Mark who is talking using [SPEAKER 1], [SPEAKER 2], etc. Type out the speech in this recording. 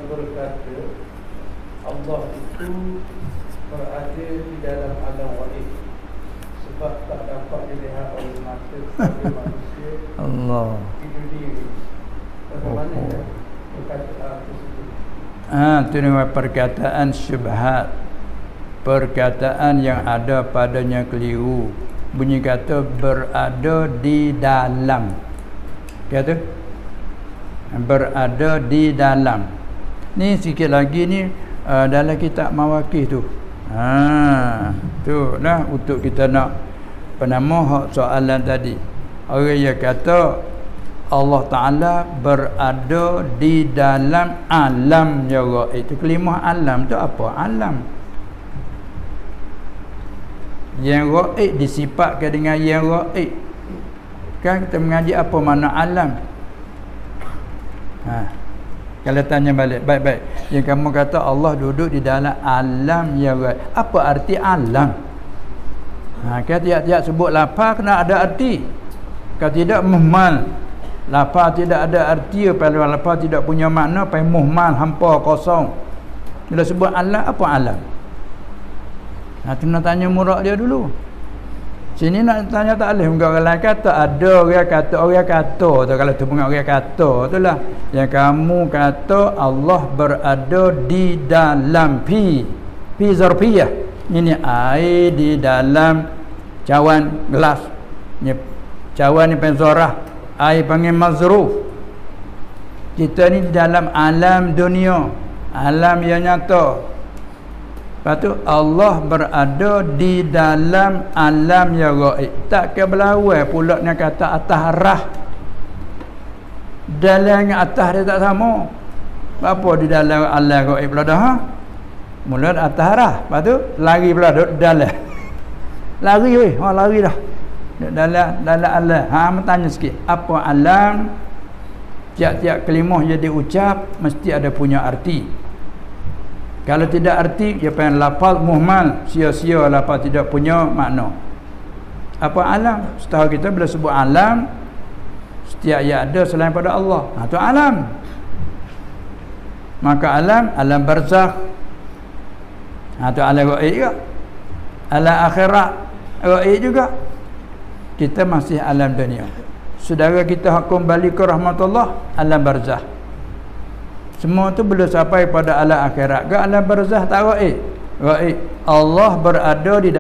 [SPEAKER 1] berkata Allah itu berada di dalam alam gaib sebab tak dapat dilihat oleh mata sebagai manusia
[SPEAKER 2] Allah
[SPEAKER 1] di dunia ini. Bagaimana ya perkataan tersebut?
[SPEAKER 2] Itu dengan perkataan syubhat, perkataan yang ada padanya keliru. Bunyi kata berada di dalam, kata berada di dalam. Ni sikit lagi ni dalam kitab Mawaqif tu. Tu lah untuk kita nak penama hak soalan tadi. Orang yang kata Allah Ta'ala berada di dalam alam ya gaib. Itu kelimah alam tu apa? Alam yang gaib disifatkan dengan yang gaib. Kan kita mengaji apa makna alam. Kalau tanya balik baik-baik, yang kamu kata Allah duduk di dalam alam yang gaib, apa arti alam? Kan tiap-tiap sebut lafaz kena ada arti. Kalau tidak muhmal, lafaz tidak ada arti, kalau lafaz tidak punya makna, pai muhmal, hampa, kosong. Bila sebut alam, apa alam? Tu nak tanya murak dia dulu. Sini nak tanya tak boleh. Orang lain kata ada, orang kata tu. Kalau tu pengat orang kata tu lah. Yang kamu kata Allah berada di dalam fi zarfiyah. Ini air di dalam cawan gelas. Ini cawan ni penzorah, air panggil mazruf. Kita ni di dalam alam dunia, alam yang nyata. Lepas tu Allah berada di dalam alam yang gaib. Tak ke berlawan pula nak kata atas rah. Dalam dengan atas dia tak sama. Apa di dalam alam gaib pula dah? Mula atas rah, lepas tu lari pula dalam. Lari weh, lari dah. Dalam alam. Bertanya sikit, apa alam? Tiap-tiap kalimah yang diucap mesti ada punya arti. Kalau tidak arti, dia panggil lafaz muhmal, sia-sia lafaz tidak punya makna. Apa alam? Setahu kita bila sebut alam, setiap yang ada selain pada Allah, itu alam. Maka alam barzakh, itu alam gaib juga. Alam akhirat gaib juga. Kita masih alam dunia. Saudara kita hak kembali ke rahmatullah, alam barzakh. Semua tu belum sampai pada alam akhirat. Ke alam barzakh tak gaib. Allah berada di